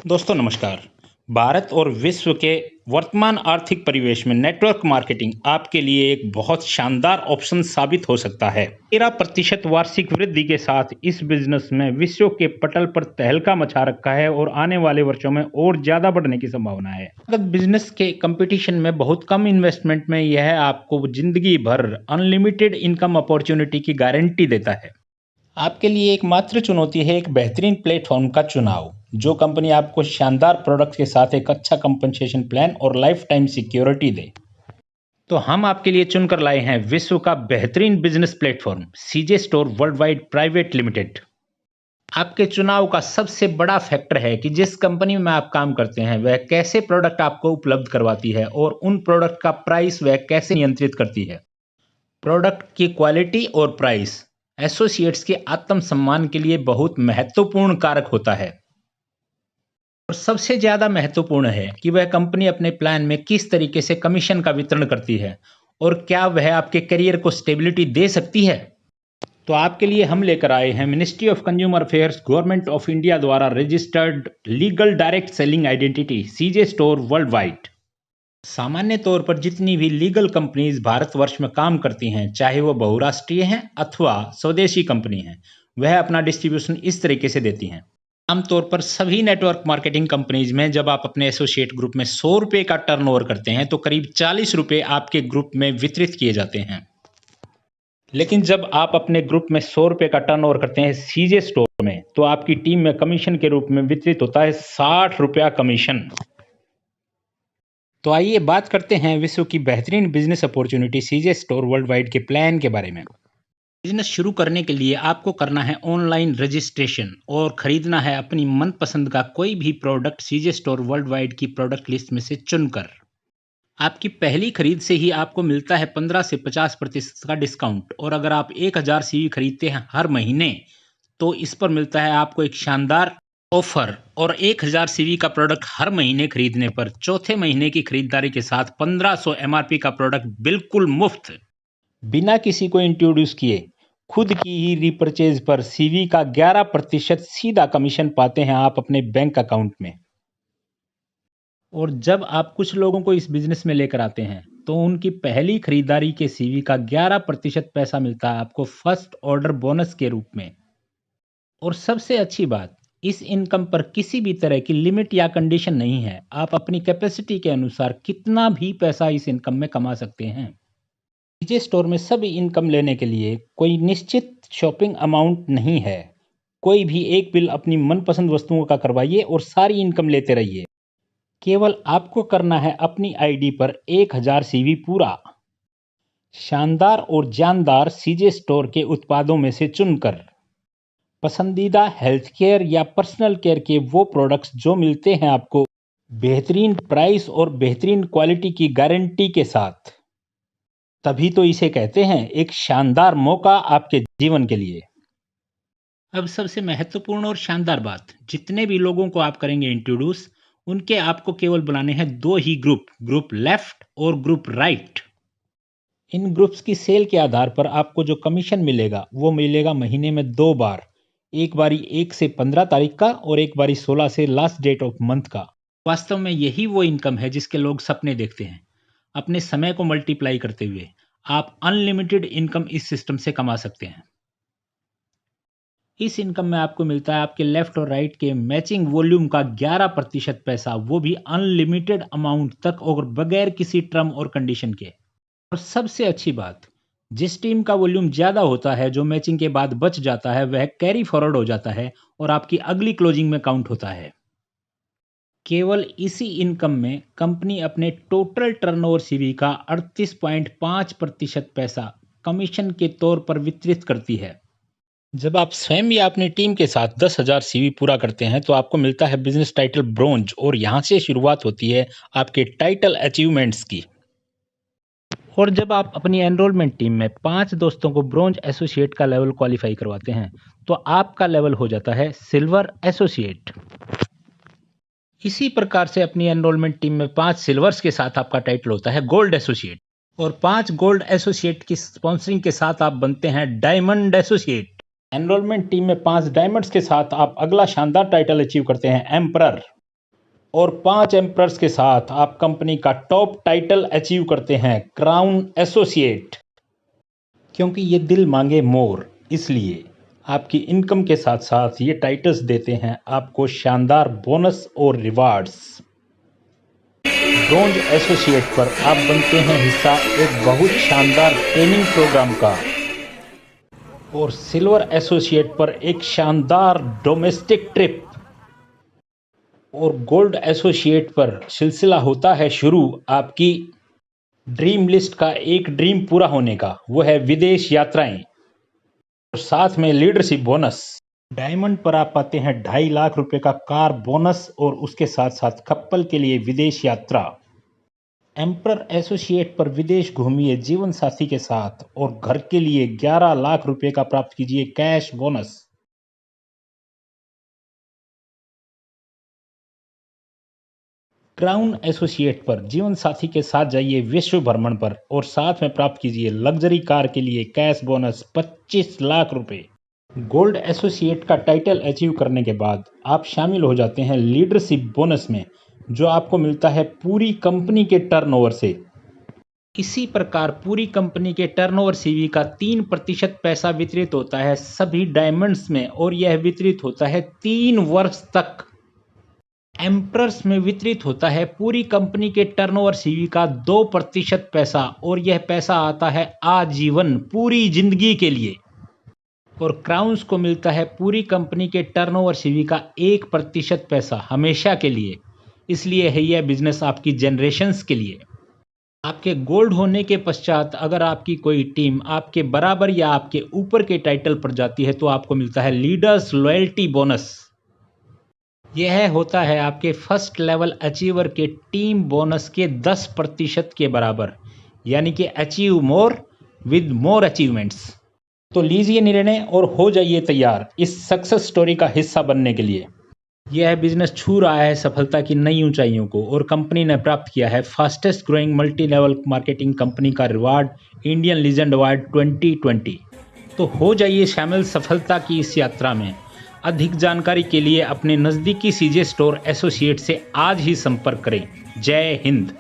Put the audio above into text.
दोस्तों नमस्कार। भारत और विश्व के वर्तमान आर्थिक परिवेश में नेटवर्क मार्केटिंग आपके लिए एक बहुत शानदार ऑप्शन साबित हो सकता है। 13% वार्षिक वृद्धि के साथ इस बिजनेस में विश्व के पटल पर तहलका मचा रखा है और आने वाले वर्षों में और ज्यादा बढ़ने की संभावना है। बिजनेस के कंपटीशन में बहुत कम इन्वेस्टमेंट में यह आपको जिंदगी भर अनलिमिटेड इनकम अपॉर्चुनिटी की गारंटी देता है। आपके लिए एकमात्र चुनौती है एक बेहतरीन प्लेटफॉर्म का चुनाव, जो कंपनी आपको शानदार प्रोडक्ट के साथ एक अच्छा कंपनसेशन प्लान और लाइफ टाइम सिक्योरिटी दे। तो हम आपके लिए चुनकर लाए हैं विश्व का बेहतरीन business platform CJ store world wide private limited. आपके चुनाव का सबसे बड़ा फैक्टर है कि जिस कंपनी में आप काम करते हैं वह कैसे प्रोडक्ट आपको उपलब्ध करवाती है और उन प्रोडक्ट का प्राइस वह कैसे नियंत्रित करती है। प्रोडक्ट की क्वालिटी और प्राइस एसोसिएट्स के आत्मसम्मान के लिए बहुत महत्वपूर्ण कारक होता है और सबसे ज्यादा महत्वपूर्ण है कि वह कंपनी अपने प्लान में किस तरीके से कमीशन का वितरण करती है और क्या वह आपके करियर को स्टेबिलिटी दे सकती है। तो आपके लिए हम लेकर आए हैं ministry of consumer affairs government of India द्वारा registered legal direct selling identity CJ store world wide. सामान्य तौर पर जितनी भी लीगल कंपनीज भारतवर्ष में काम करती हैं, चाहे वो बहुराष्ट्रीय हैं अथवा स्वदेशी कंपनी हैं, वह अपना डिस्ट्रीब्यूशन इस तरीके से देती हैं। आमतौर पर सभी नेटवर्क मार्केटिंग कंपनीज में जब आप अपने एसोसिएट ग्रुप में 100 रुपये का टर्नओवर करते हैं तो करीब 40 रुपये आपके ग्रुप में वितरित किए जाते हैं। लेकिन जब आप अपने ग्रुप में 100 रुपये का टर्नओवर करते हैं सीजे स्टोर में, तो आपकी टीम में कमीशन के रूप में वितरित होता है 60 रुपया कमीशन। तो आइए बात करते हैं विश्व की बेहतरीन बिजनेस अपॉर्चुनिटी सीजे स्टोर वर्ल्ड वाइड के प्लान के बारे में। बिजनेस शुरू करने के लिए आपको करना है ऑनलाइन रजिस्ट्रेशन और खरीदना है अपनी मनपसंद का कोई भी प्रोडक्ट सीजे स्टोर वर्ल्ड वाइड की प्रोडक्ट लिस्ट में से चुनकर। आपकी पहली खरीद से ही आपको मिलता है 15 से 50% का डिस्काउंट और अगर आप 1000 सीवी खरीदते हैं हर महीने तो इस पर मिलता है आपको एक शानदार ऑफर और 1000 सीवी का प्रोडक्ट हर महीने खरीदने पर चौथे महीने की खरीदारी के साथ 1500 एमआरपी का प्रोडक्ट बिल्कुल मुफ्त, बिना किसी को इंट्रोड्यूस किए खुद की ही रीपरचेज पर सीवी का 11% सीधा कमीशन पाते हैं आप अपने बैंक अकाउंट में। और जब आप कुछ लोगों को इस बिजनेस में लेकर आते हैं तो उनकी पहली खरीदारी के सीवी का 11% पैसा मिलता है आपको फर्स्ट ऑर्डर बोनस के रूप में। और सबसे अच्छी बात, इस इनकम पर किसी भी तरह की लिमिट या कंडीशन नहीं है। आप अपनी कैपेसिटी के अनुसार कितना भी पैसा इस इनकम में कमा सकते हैं। सीजे स्टोर में सभी इनकम लेने के लिए कोई निश्चित शॉपिंग अमाउंट नहीं है। कोई भी एक बिल अपनी मनपसंद वस्तुओं का करवाइए और सारी इनकम लेते रहिए। केवल आपको करना है अपनी आईडी पर 1000 सीवी पूरा, शानदार और जानदार सीजे स्टोर के उत्पादों में से चुनकर। पसंदीदा हेल्थ केयर या पर्सनल केयर के वो प्रोडक्ट्स जो मिलते हैं आपको बेहतरीन प्राइस और बेहतरीन क्वालिटी की गारंटी के साथ। तभी तो इसे कहते हैं एक शानदार मौका आपके जीवन के लिए। अब सबसे महत्वपूर्ण और शानदार बात, जितने भी लोगों को आप करेंगे इंट्रोड्यूस, उनके आपको केवल बनाने हैं 2 ही ग्रुप लेफ्ट और ग्रुप राइट। इन ग्रुप्स की सेल के आधार पर आपको जो कमीशन मिलेगा वो मिलेगा महीने में 2 बार, एक बारी 1 से 15 तारीख का और एक बारी 16 से लास्ट डेट ऑफ मंथ का। वास्तव में यही वो इनकम है जिसके लोग सपने देखते हैं। अपने समय को मल्टीप्लाई करते हुए आप अनलिमिटेड इनकम इस सिस्टम से कमा सकते हैं। इस इनकम में आपको मिलता है आपके लेफ्ट और राइट के मैचिंग वॉल्यूम का 11% पैसा, वो भी अनलिमिटेड अमाउंट तक और बगैर किसी टर्म और कंडीशन के। और सबसे अच्छी बात, जिस टीम का वॉल्यूम ज्यादा होता है जो मैचिंग के बाद बच जाता है वह कैरी फॉरवर्ड हो जाता है और आपकी अगली क्लोजिंग में काउंट होता है। केवल इसी इनकम में कंपनी अपने टोटल टर्नओवर सीवी का 38.5% पैसा कमीशन के तौर पर वितरित करती है। जब आप स्वयं या अपनी टीम के साथ 10,000 सीवी पूरा करते हैं तो आपको मिलता है बिजनेस टाइटल ब्रोंज और यहां से शुरुआत होती है आपके टाइटल अचीवमेंट्स की। और जब आप अपनी एनरोलमेंट टीम में 5 दोस्तों को ब्रोंज एसोसिएट का लेवल क्वालिफाई करवाते हैं तो आपका लेवल हो जाता है सिल्वर एसोसिएट। इसी प्रकार से अपनी एनरोलमेंट टीम में 5 सिल्वर्स के साथ आपका टाइटल होता है गोल्ड एसोसिएट और 5 गोल्ड एसोसिएट की स्पॉन्सरिंग के साथ आप बनते हैं डायमंड एसोसिएट। एनरोलमेंट टीम में 5 डायमंड्स के साथ आप अगला शानदार टाइटल अचीव करते हैं एम्परर। और 5 एम्परर्स के साथ आप कंपनी का टॉप टाइटल अचीव करते हैं, क्राउन एसोसिएट। क्योंकि ये दिल मांगे मोर, इसलिए आपकी इनकम के साथ साथ ये टाइटल्स देते हैं आपको शानदार बोनस और रिवार्ड्स। ब्रोंज एसोसिएट पर आप बनते हैं हिस्सा एक बहुत शानदार ट्रेनिंग प्रोग्राम का, और सिल्वर एसोसिएट पर एक शानदार डोमेस्टिक ट्रिप, और गोल्ड एसोसिएट पर सिलसिला होता है शुरू आपकी ड्रीम लिस्ट का एक ड्रीम पूरा होने का, वो है विदेश यात्राएं, और साथ में लीडरशिप बोनस। डायमंड पर आप पाते हैं 2.5 लाख रुपए का कार बोनस और उसके साथ साथ कपल के लिए विदेश यात्रा। एम्परर एसोसिएट पर विदेश घूमिए जीवन साथी के साथ और घर के लिए 11 लाख रुपए का प्राप्त कीजिए कैश बोनस। क्राउन एसोसिएट पर जीवन साथी के साथ जाइए विश्व भ्रमण पर और साथ में प्राप्त कीजिए लग्जरी कार के लिए कैश बोनस 25 लाख रुपए। गोल्ड एसोसिएट का टाइटल अचीव करने के बाद आप शामिल हो जाते हैं लीडरशिप बोनस में, जो आपको मिलता है पूरी कंपनी के टर्नओवर से। इसी प्रकार पूरी कंपनी के टर्नओवर सीवी का 3% पैसा वितरित होता है सभी डायमंड्स में, और यह वितरित होता है 3 वर्ष तक। एम्परर्स में वितरित होता है पूरी कंपनी के टर्नओवर सीवी का 2% पैसा, और यह पैसा आता है आजीवन पूरी जिंदगी के लिए। और क्राउन्स को मिलता है पूरी कंपनी के टर्नओवर सीवी का 1% पैसा हमेशा के लिए। इसलिए है यह बिजनेस आपकी जनरेशन्स के लिए। आपके गोल्ड होने के पश्चात अगर आपकी कोई टीम आपके बराबर या आपके ऊपर के टाइटल पर जाती है तो आपको मिलता है लीडर्स लॉयल्टी बोनस। यह होता है आपके फर्स्ट लेवल अचीवर के टीम बोनस के 10% के बराबर, यानी कि achieve more with more achievements. तो लीजिए निर्णय और हो जाइए तैयार इस सक्सेस स्टोरी का हिस्सा बनने के लिए। यह बिजनेस छू रहा है सफलता की नई ऊंचाइयों को, और कंपनी ने प्राप्त किया है fastest growing multi level marketing company का रिवार्ड, इंडियन लीजेंड अवार्ड 2020। तो हो जाइए शामिल सफलता की इस यात्रा में। अधिक जानकारी के लिए अपने नज़दीकी सीजे स्टोर एसोसिएट से आज ही संपर्क करें। जय हिंद।